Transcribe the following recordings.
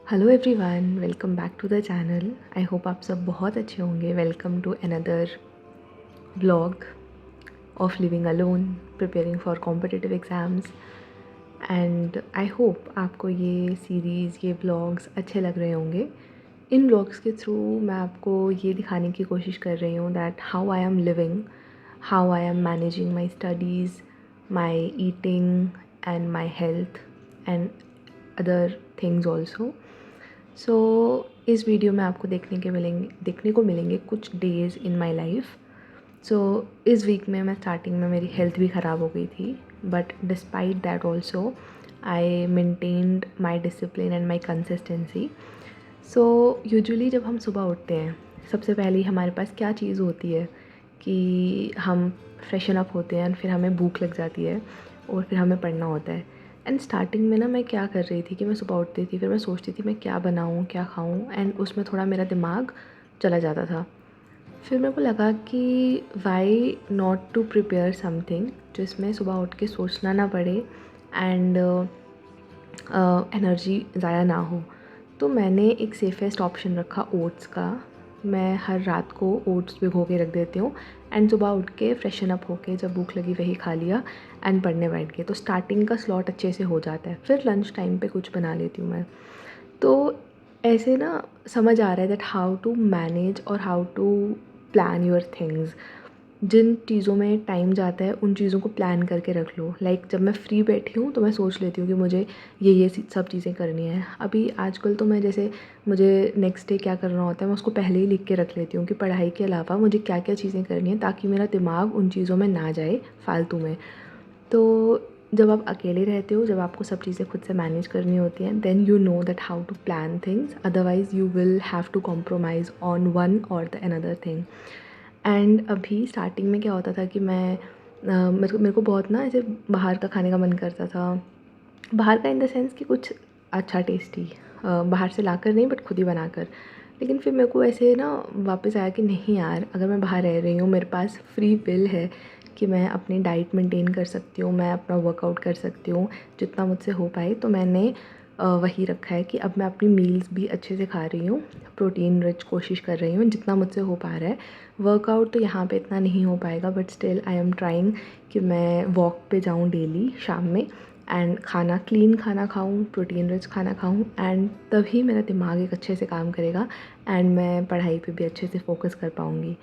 Hello everyone, welcome back to the channel. I hope आप सब बहुत अच्छे होंगे। Welcome to another vlog of living alone, preparing for competitive exams. And I hope आपको ये series, ये व्लॉग्स अच्छे लग रहे होंगे। इन व्लॉग्स के थ्रू मैं आपको ये दिखाने की कोशिश कर रही हूँ that how I am living, how I am managing my studies, my eating and my health and other things also. So इस वीडियो में आपको देखने को मिलेंगे कुछ डेज़ इन माई लाइफ। सो इस वीक में मैं स्टार्टिंग में मेरी हेल्थ भी ख़राब हो गई थी, but despite that also I maintained my discipline and my consistency. So usually जब हम सुबह उठते हैं, सबसे पहले हमारे पास क्या चीज़ होती है कि हम फ्रेशन अप होते हैं, फिर हमें भूख लग जाती है और फिर हमें पढ़ना होता है। एंड स्टार्टिंग में ना मैं क्या कर रही थी कि मैं सुबह उठती थी, फिर मैं सोचती थी मैं क्या बनाऊँ, क्या खाऊँ, एंड उसमें थोड़ा मेरा दिमाग चला जाता था। फिर मेरे को लगा कि why not to prepare something जिसमें सुबह उठ के सोचना ना पड़े एंड एनर्जी ज़ाया ना हो। तो मैंने एक सेफेस्ट ऑप्शन रखा ओट्स का। मैं हर रात को ओट्स भिगो के रख देती हूँ एंड सुबह उठ के फ्रेशन अप होके जब भूख लगी वही खा लिया एंड पढ़ने बैठ गए। तो स्टार्टिंग का स्लॉट अच्छे से हो जाता है। फिर लंच टाइम पे कुछ बना लेती हूँ मैं। तो ऐसे ना समझ आ रहा है दैट हाउ टू मैनेज और how to plan your things. जिन चीज़ों में टाइम जाता है उन चीज़ों को प्लान करके रख लो। लाइक जब मैं फ्री बैठी हूँ तो मैं सोच लेती हूँ कि मुझे ये सब चीज़ें करनी है। अभी आजकल तो मैं जैसे मुझे नेक्स्ट डे क्या करना होता है मैं उसको पहले ही लिख के रख लेती हूँ कि पढ़ाई के अलावा मुझे क्या क्या चीज़ें करनी है, ताकि मेरा दिमाग उन चीज़ों में ना जाए फालतू में। तो जब आप अकेले रहते हो, जब आपको सब चीज़ें खुद से मैनेज करनी होती हैं, then you know that how to plan things. Otherwise you will have to compromise on one or the another thing. And अभी स्टार्टिंग में क्या होता था कि मेरे को बहुत ना ऐसे बाहर का खाने का मन करता था। बाहर का इन द सेंस कि कुछ अच्छा टेस्टी, बाहर से लाकर नहीं बट खुद ही बनाकर। लेकिन फिर मेरे को ऐसे ना वापस आया कि नहीं यार, अगर मैं बाहर रह रही हूँ, मेरे पास फ्री विल है कि मैं अपनी डाइट मेंटेन कर सकती हूँ, मैं अपना वर्कआउट कर सकती हूँ जितना मुझसे हो पाए। तो मैंने वही रखा है कि अब मैं अपनी मील्स भी अच्छे से खा रही हूँ, प्रोटीन रिच कोशिश कर रही हूँ जितना मुझसे हो पा रहा है। वर्कआउट तो यहाँ पे इतना नहीं हो पाएगा, but still I am trying कि मैं वॉक पे जाऊँ डेली शाम में एंड खाना क्लीन खाना खाऊँ, प्रोटीन रिच खाना खाऊँ, एंड तभी मेरा दिमाग एक अच्छे से काम करेगा एंड मैं पढ़ाई पे भी अच्छे से फोकस कर पाऊँगी।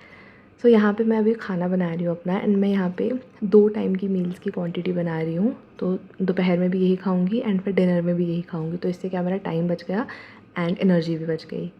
सो यहाँ पे मैं अभी खाना बना रही हूँ अपना, एंड मैं यहाँ पे 2 टाइम की मील्स की क्वांटिटी बना रही हूँ। तो दोपहर में भी यही खाऊँगी एंड फिर डिनर में भी यही खाऊँगी। तो इससे क्या मेरा टाइम बच गया एंड एनर्जी भी बच गई।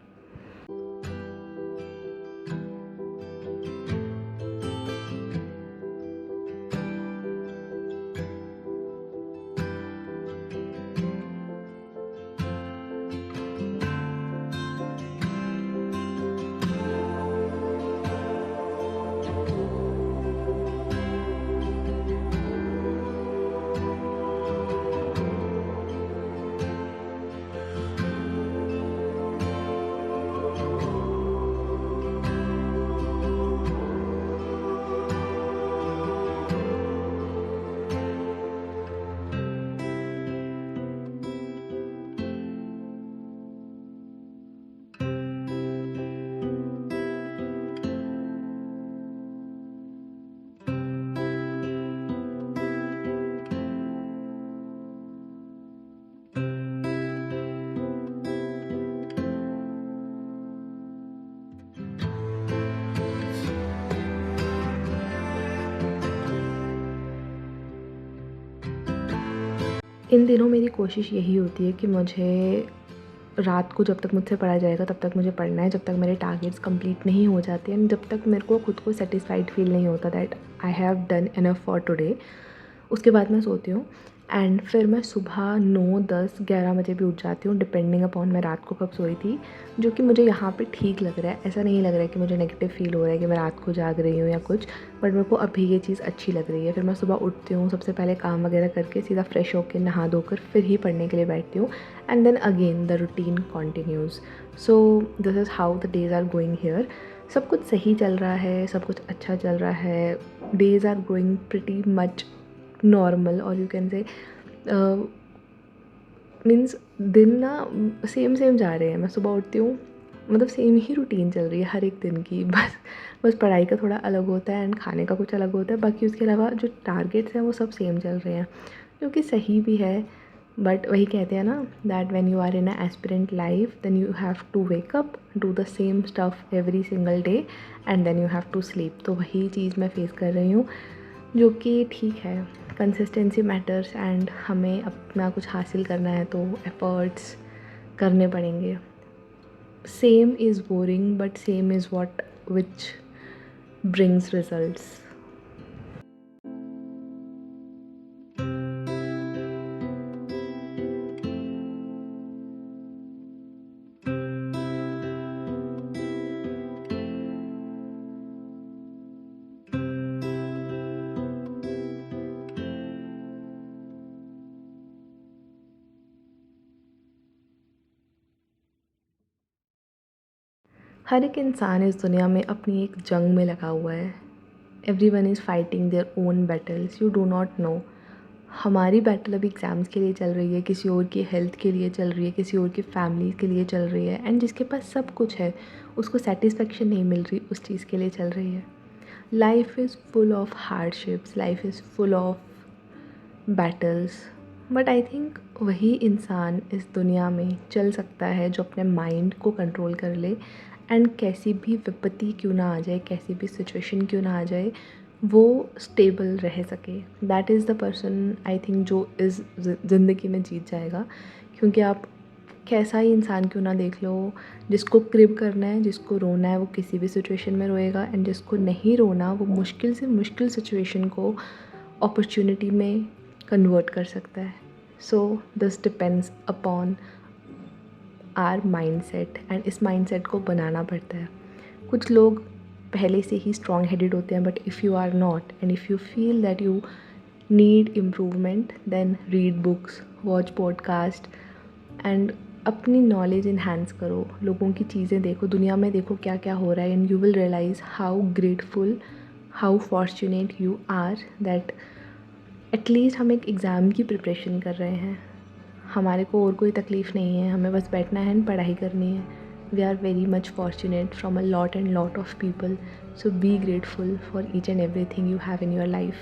इन दिनों मेरी कोशिश यही होती है कि मुझे रात को जब तक मुझसे पढ़ा जाएगा तब तक मुझे पढ़ना है, जब तक मेरे टारगेट्स कंप्लीट नहीं हो जाते हैं, जब तक मेरे को खुद को सेटिस्फाइड फील नहीं होता that I have done enough for today, उसके बाद मैं सोती हूँ। एंड फिर मैं सुबह 9, 10, 11 बजे भी उठ जाती हूँ, डिपेंडिंग अपॉन मैं रात को कब सोई थी, जो कि मुझे यहाँ पे ठीक लग रहा है। ऐसा नहीं लग रहा है कि मुझे नेगेटिव फील हो रहा है कि मैं रात को जाग रही हूँ या कुछ, बट मेरे को अभी ये चीज़ अच्छी लग रही है। फिर मैं सुबह उठती हूँ, सबसे पहले काम वगैरह करके सीधा फ्रेश होकर नहा धोकर फिर ही पढ़ने के लिए बैठती हूँ, and then again the routine continues. So this is how the days are going here. सब कुछ सही चल रहा है, सब कुछ अच्छा चल रहा है। Days are going pretty much normal, और यू कैन से मीन्स दिन ना सेम सेम जा रहे हैं। मैं सुबह उठती हूँ, मतलब सेम ही रूटीन चल रही है हर एक दिन की। बस बस पढ़ाई का थोड़ा अलग होता है एंड खाने का कुछ अलग होता है, बाकी उसके अलावा जो टारगेट्स हैं वो सब सेम चल रहे हैं, जो कि सही भी है। बट वही कहते हैं ना, that when you are in a aspirant life then you have to wake up, do the same stuff every single day and then you have to sleep. तो वही चीज़ मैं फेस कर रही हूँ, जो कि ठीक है। कंसिस्टेंसी मैटर्स एंड हमें अपना कुछ हासिल करना है तो एफर्ट्स करने पड़ेंगे। Same is boring but same is what which brings results. हर एक इंसान इस दुनिया में अपनी एक जंग में लगा हुआ है। Everyone is fighting their own battles, you do not know. हमारी बैटल अभी एग्ज़ाम्स के लिए चल रही है, किसी और की हेल्थ के लिए चल रही है, किसी और की फैमिली के लिए चल रही है, एंड जिसके पास सब कुछ है उसको सेटिस्फेक्शन नहीं मिल रही, उस चीज़ के लिए चल रही है। Life is full of hardships, life is full of battles, but I think वही इंसान इस दुनिया में चल सकता है जो अपने माइंड को कंट्रोल कर ले एंड कैसी भी विपत्ति क्यों ना आ जाए, कैसी भी सिचुएशन क्यों ना आ जाए, वो स्टेबल रह सके। That is the person I think जो इस ज़िंदगी में जीत जाएगा। क्योंकि आप कैसा ही इंसान क्यों ना देख लो, जिसको क्रिब करना है, जिसको रोना है, वो किसी भी सिचुएशन में रोएगा, एंड जिसको नहीं रोना वो मुश्किल से मुश्किल सिचुएशन को अपॉर्चुनिटी में कन्वर्ट कर सकता है। So this depends upon our mindset and इस माइंडसेट को बनाना पड़ता है। कुछ लोग पहले से ही स्ट्रॉन्ग हेडेड होते हैं, but if you are not and if you feel that you need improvement then read books, watch podcast and अपनी नॉलेज इन्हांस करो। लोगों की चीज़ें देखो, दुनिया में देखो क्या क्या हो रहा है, and you will realize how grateful, how fortunate you are that at least हम एक एग्ज़ाम की प्रिपरेशन कर रहे हैं। हमारे को और कोई तकलीफ़ नहीं है, हमें बस बैठना है एंड पढ़ाई करनी है। We are very much fortunate from a lot and lot of people, so be grateful for each and every thing you have in your life.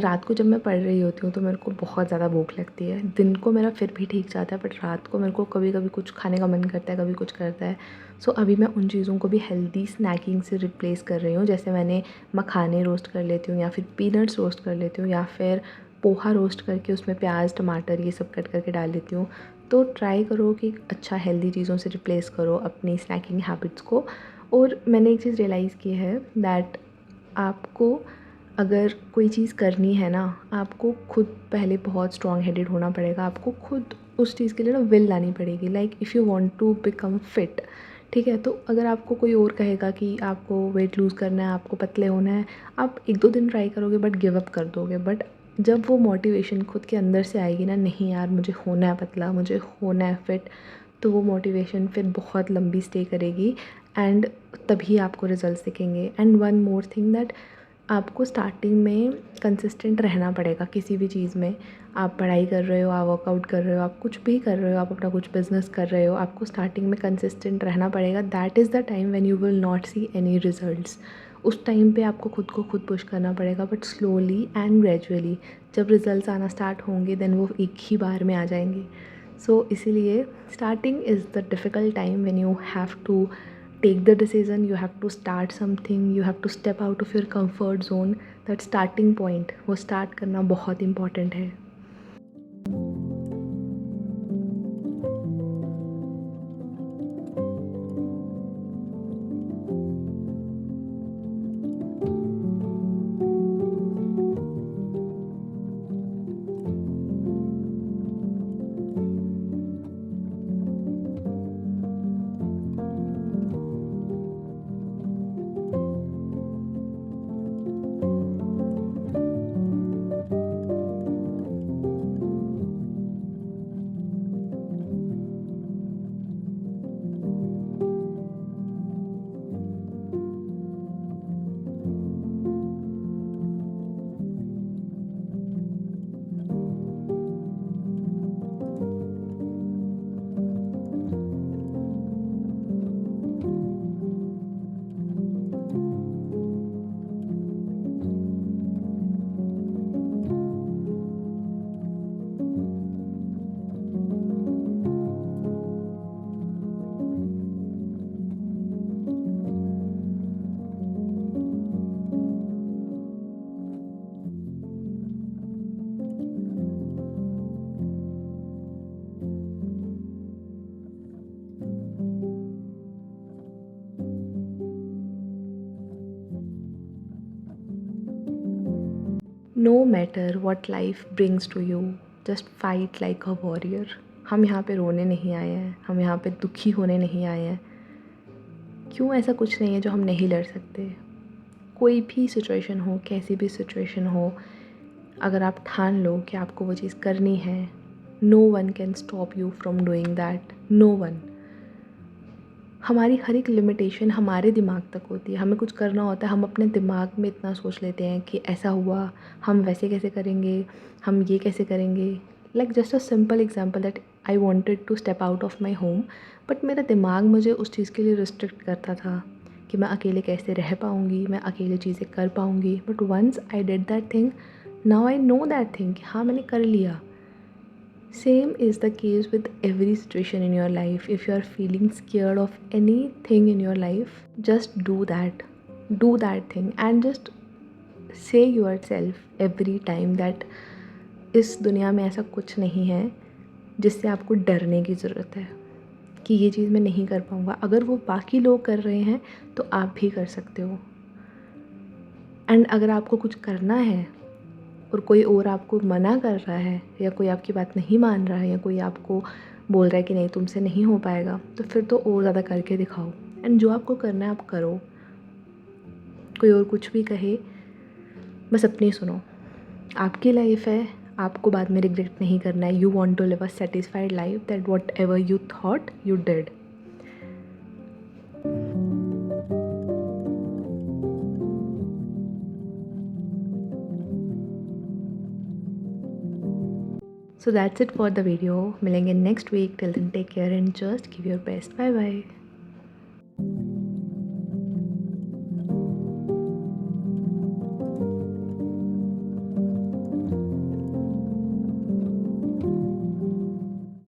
रात को जब मैं पढ़ रही होती हूँ तो मेरे को बहुत ज़्यादा भूख लगती है। दिन को मेरा फिर भी ठीक जाता है, बट रात को मेरे को कभी कभी कुछ खाने का मन करता है, कभी कुछ करता है। सो अभी मैं उन चीज़ों को भी हेल्दी स्नैकिंग से रिप्लेस कर रही हूँ। जैसे मैंने मखाने रोस्ट कर लेती हूँ, या फिर पीनट्स रोस्ट कर लेती हूँ, या फिर पोहा रोस्ट करके उसमें प्याज टमाटर ये सब कट करके डाल लेती हूँ। तो ट्राई करो कि अच्छा हेल्दी चीज़ों से रिप्लेस करो अपनी स्नैकिंग हैबिट्स को। और मैंने एक चीज़ रियलाइज़ की है दैट आपको अगर कोई चीज़ करनी है ना, आपको खुद पहले बहुत स्ट्रॉन्ग हेडेड होना पड़ेगा। आपको खुद उस चीज़ के लिए ना विल लानी पड़ेगी। Like if you want to become fit, ठीक है, तो अगर आपको कोई और कहेगा कि आपको वेट लूज़ करना है, आपको पतले होना है, आप 1-2 दिन ट्राई करोगे बट गिव अप कर दोगे। बट जब वो मोटिवेशन खुद के अंदर से आएगी ना, नहीं यार मुझे होना है पतला, मुझे होना है फिट, तो वो मोटिवेशन फिर बहुत लंबी स्टे करेगी एंड तभी आपको रिजल्ट्स दिखेंगे। And one more thing that आपको स्टार्टिंग में कंसिस्टेंट रहना पड़ेगा किसी भी चीज़ में। आप पढ़ाई कर रहे हो, आप वर्कआउट कर रहे हो, आप कुछ भी कर रहे हो, आप अपना कुछ बिज़नेस कर रहे हो, आपको स्टार्टिंग में कंसिस्टेंट रहना पड़ेगा। That is the time when you will not see any results. उस टाइम पे आपको खुद को खुद पुश करना पड़ेगा, बट स्लोली एंड ग्रेजुअली जब रिजल्ट्स आना स्टार्ट होंगे देन वो एक ही बार में आ जाएंगे। सो इसीलिए starting is the difficult time when you have to take the decision, you have to start something, you have to step out of your comfort zone. that starting point, वो start करना बहुत important है। No matter what life brings to you, just fight like a warrior. हम यहाँ पे रोने नहीं आए हैं, हम यहाँ पे दुखी होने नहीं आए हैं। क्यों? ऐसा कुछ नहीं है जो हम नहीं लड़ सकते। कोई भी सिचुएशन हो, कैसी भी सिचुएशन हो, अगर आप ठान लो कि आपको वो चीज़ करनी है, no one can stop you from doing that, no one. हमारी हर एक लिमिटेशन हमारे दिमाग तक होती है। हमें कुछ करना होता है, हम अपने दिमाग में इतना सोच लेते हैं कि ऐसा हुआ, हम वैसे कैसे करेंगे, हम ये कैसे करेंगे। Like just a simple example that I wanted to step out of my home, but मेरा दिमाग मुझे उस चीज़ के लिए रिस्ट्रिक्ट करता था कि मैं अकेले कैसे रह पाऊँगी, मैं अकेले चीज़ें कर पाऊँगी। But once I did that thing, now I know that thing कि हाँ मैंने कर लिया। Same is the case with every situation in your life. If you are feeling scared of anything in your life, just do that. Do that thing and just say yourself every time that इस दुनिया में ऐसा कुछ नहीं है जिससे आपको डरने की ज़रूरत है कि ये चीज़ मैं नहीं कर पाऊँगा। अगर वो बाकी लोग कर रहे हैं तो आप भी कर सकते हो। एंड अगर आपको कुछ करना है और कोई और आपको मना कर रहा है या कोई आपकी बात नहीं मान रहा है या कोई आपको बोल रहा है कि नहीं तुमसे नहीं हो पाएगा, तो फिर तो और ज़्यादा करके दिखाओ। एंड जो आपको करना है आप करो। कोई और कुछ भी कहे, बस अपनी सुनो। आपकी लाइफ है, आपको बाद में रिग्रेट नहीं करना है। You want to live a satisfied life that whatever you thought you did. So that's it for the video. मिलेंगे next week. Till then take care and just give your best. Bye bye.